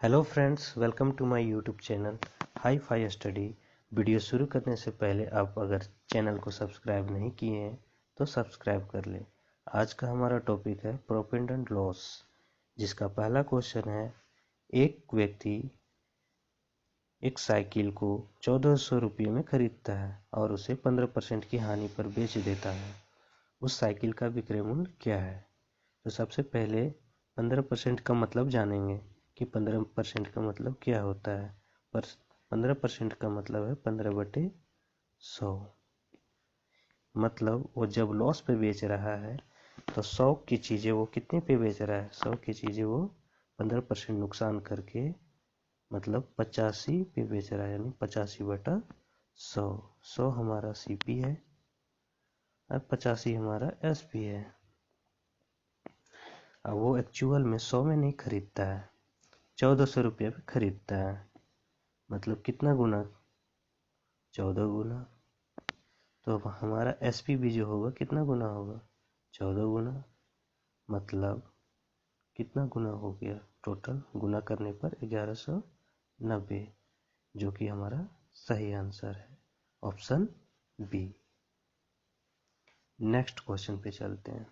Hello friends, welcome to my YouTube channel Hi Fi Study. Video शुरू करने से पहले आप अगर चैनल को सब्सक्राइब नहीं किए हैं तो सब्सक्राइब कर लें। आज का हमारा टॉपिक है प्रॉफिट एंड लॉस, जिसका पहला क्वेश्चन है, एक व्यक्ति एक साइकिल को 1400 रुपये में खरीदता है और उसे 15% की हानि पर बेच देता है। उस साइकिल का विक्रय मूल्य क्या है? तो सबसे पहले 15% का मतलब जानेंगे कि 15% का मतलब क्या होता है। पर 15% का मतलब है 15/100। मतलब वो जब लॉस पे बेच रहा है तो 100 की चीज़ें वो कितने पे बेच रहा है? 100 की चीज़ें वो 15% नुकसान करके मतलब 85 पे बेच रहा है, यानी 85/100। 100 हमारा CP है और 85 हमारा SP है। अब वो एक्चुअल में 100 में नहीं खरीदता है, 1400 रुपये पे खरीदता है। मतलब कितना गुना? 14 गुना। तो अब हमारा SP भी जो होगा कितना गुना होगा? 14 गुना। मतलब कितना गुना हो गया? टोटल गुना करने पर 1190, जो कि हमारा सही आंसर है, ऑप्शन बी। नेक्स्ट क्वेश्चन पे चलते हैं।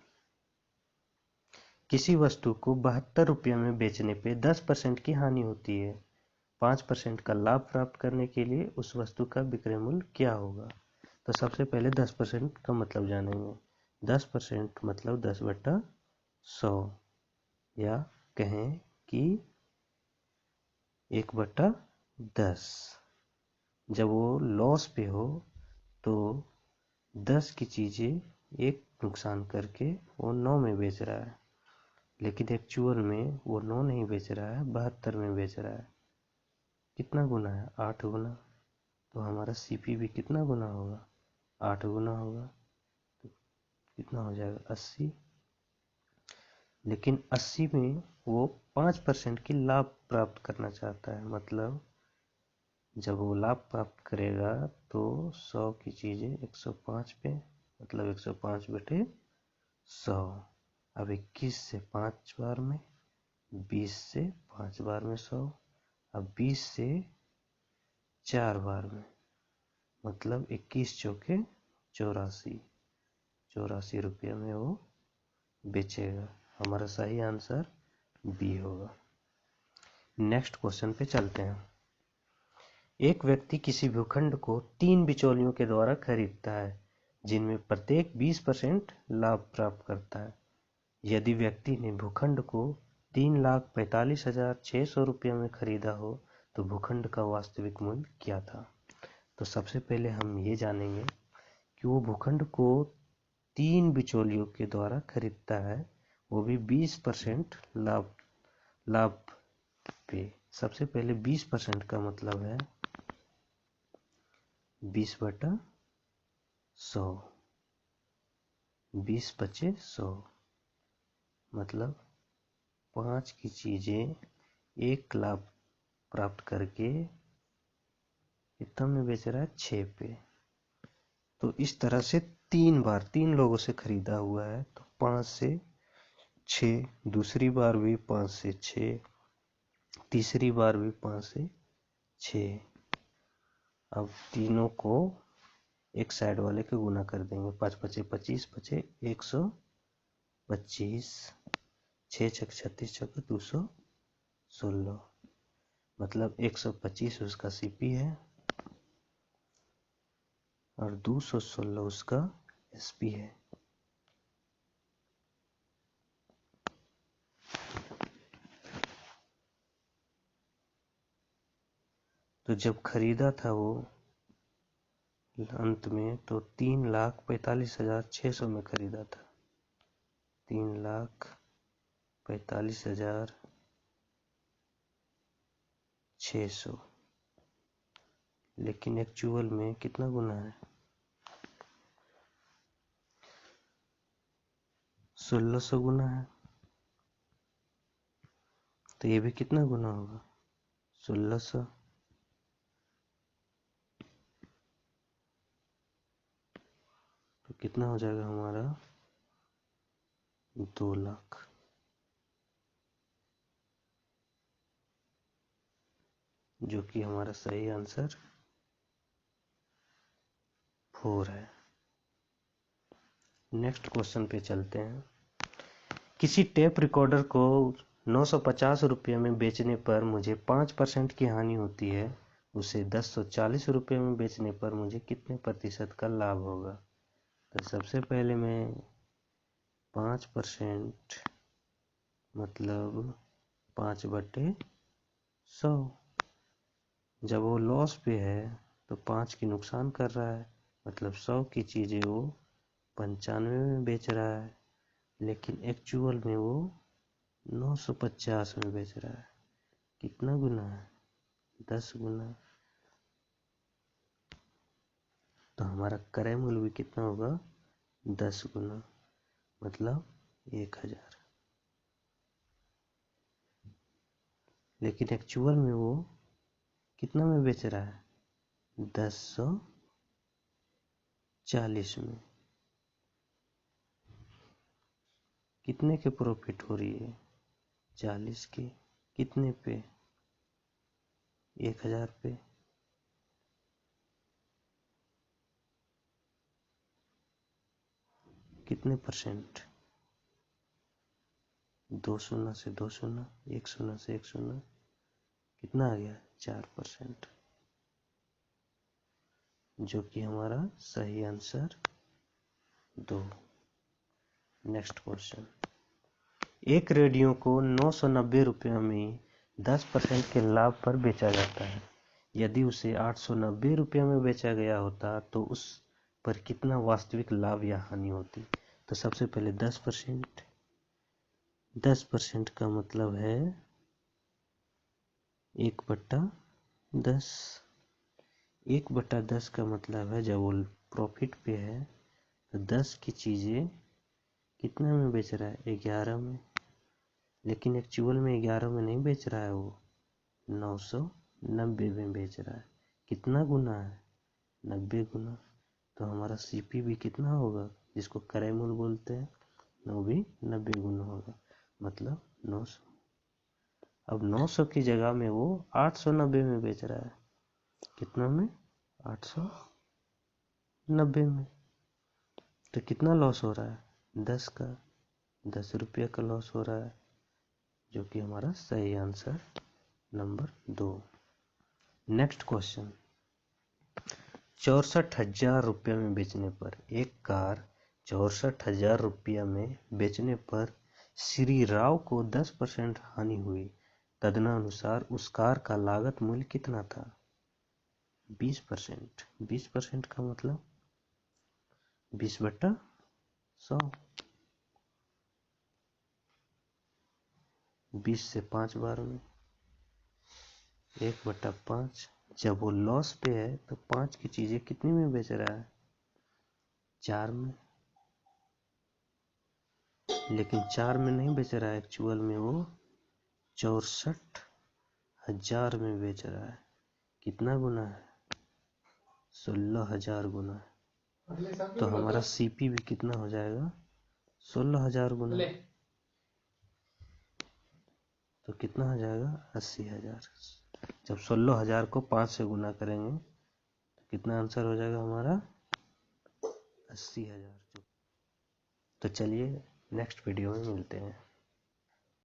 किसी वस्तु को 72 रुपये में बेचने पे 10% की हानि होती है। 5% का लाभ प्राप्त करने के लिए उस वस्तु का विक्रय मूल्य क्या होगा? तो सबसे पहले 10% का मतलब जानेंगे। 10% मतलब 10/100, या कहें कि 1/10। जब वो लॉस पे हो तो 10 की चीज़ें एक नुकसान करके वो 9 में बेच रहा है, लेकिन एक्चुअल में वो 9 नहीं बेच रहा है, 72 में बेच रहा है। कितना गुना है? 8 गुना। तो हमारा CP भी कितना गुना होगा? 8 गुना होगा। तो कितना हो जाएगा? 80। लेकिन 80 में वो 5% की लाभ प्राप्त करना चाहता है। मतलब जब वो लाभ प्राप्त करेगा तो 100 की चीज़ें 105 पे, मतलब 105/100। अब 21 से 5 बार में, 20 से 5 बार में 100, अब 20 से 4 बार में, मतलब 21 चौके 84। 84 रुपये में वो बेचेगा। हमारा सही आंसर बी होगा। नेक्स्ट क्वेश्चन पे चलते हैं। एक व्यक्ति किसी भूखंड को 3 बिचौलियों के द्वारा खरीदता है, जिनमें प्रत्येक 20% लाभ प्राप्त करता है। यदि व्यक्ति ने भूखंड को 3,45,600 रुपये में खरीदा हो तो भूखंड का वास्तविक मूल्य क्या था? तो सबसे पहले हम ये जानेंगे कि वो भूखंड को 3 बिचौलियों के द्वारा खरीदता है, वो भी 20% लाभ पे। सबसे पहले 20% का मतलब है 20/100। 20/100 मतलब 5 की चीजें एक लाभ प्राप्त करके कितना में बेच रहा है? 6 पे। तो इस तरह से 3 बार 3 लोगों से खरीदा हुआ है, तो 5 से 6, दूसरी बार भी 5 से 6, तीसरी बार भी 5 से 6। अब तीनों को एक साइड वाले के गुना कर देंगे। 5×5 = 25, बचे 125, 6×6 = 36, 216, मतलब 125 उसका CP है और 216 उसका SP है। तो जब खरीदा था वो अंत में, तो 3,45,600 में खरीदा था। 3,45,600, लेकिन एक्चुअल में कितना गुना है? 1600 गुना है। तो ये भी कितना गुना होगा? 1600। तो कितना हो जाएगा हमारा? 2 लाख। जो कि हमारा सही आंसर 4 है। नेक्स्ट क्वेश्चन पे चलते हैं। किसी टेप रिकॉर्डर को 950 रुपये में बेचने पर मुझे 5% की हानि होती है, उसे 1040 रुपये में बेचने पर मुझे कितने प्रतिशत का लाभ होगा? तो सबसे पहले मैं 5% मतलब 5/100, जब वो लॉस पे है तो 5 की नुकसान कर रहा है, मतलब 100 की चीज़ें वो 95 में बेच रहा है, लेकिन एक्चुअल में वो 950 में बेच रहा है। कितना गुना है? 10 गुना। तो हमारा क्रय मूल्य भी कितना होगा? 10 गुना, मतलब 1000। लेकिन एक्चुअल में वो कितना में बेच रहा है? 1040 में। कितने के प्रॉफिट हो रही है? 40 के। कितने पे? 1000 पे। कितने परसेंट? 2 शून्य से 2 शून्य, 1 शून्य से 1 शून्य, कितना आ गया? 4%, जो कि हमारा सही आंसर 2। Next question. एक रेडियो को 990 रुपये में 10% के लाभ पर बेचा जाता है। यदि उसे 890 रुपये में बेचा गया होता तो उस पर कितना वास्तविक लाभ या हानि होती? तो सबसे पहले 10%। 10% का मतलब है 1/10। 1/10 का मतलब है जब वो प्रॉफिट पे है तो 10 की चीज़ें कितना में बेच रहा है? 11 में। लेकिन एक्चुअल में 11 में नहीं बेच रहा है, वो 990 में बेच रहा है। कितना गुना है? 90 गुना। तो हमारा सीपी भी कितना होगा, जिसको क्रय मूल्य बोलते हैं, वो भी 90 गुना होगा, मतलब 900। अब 900 की जगह में वो 890 में बेच रहा है। कितना में? 890 में। तो कितना लॉस हो रहा है? 10 का। 10 रुपये का लॉस हो रहा है, जो कि हमारा सही आंसर नंबर 2। Next question. 64,000 रुपये में बेचने पर एक कार 64,000 रुपये में बेचने पर श्री राव को 10% हानि हुई, तदनुसार उस कार का लागत मूल्य कितना था? 20%। 20% का मतलब 20/100। 20 से 5 बार में 1/5। जब वो लॉस पे है तो 5 की चीजें कितनी में बेच रहा है? 4 में। लेकिन 4 में नहीं बेच रहा है, एक्चुअल में वो 64,000 में बेच रहा है। कितना गुना है? 16,000 गुना है। तो हमारा सीपी भी कितना हो जाएगा? 16,000 गुना। तो कितना हो जाएगा? 80,000। जब 16,000 को 5 से गुना करेंगे तो कितना आंसर हो जाएगा हमारा? 80,000। तो चलिए नेक्स्ट वीडियो में मिलते हैं।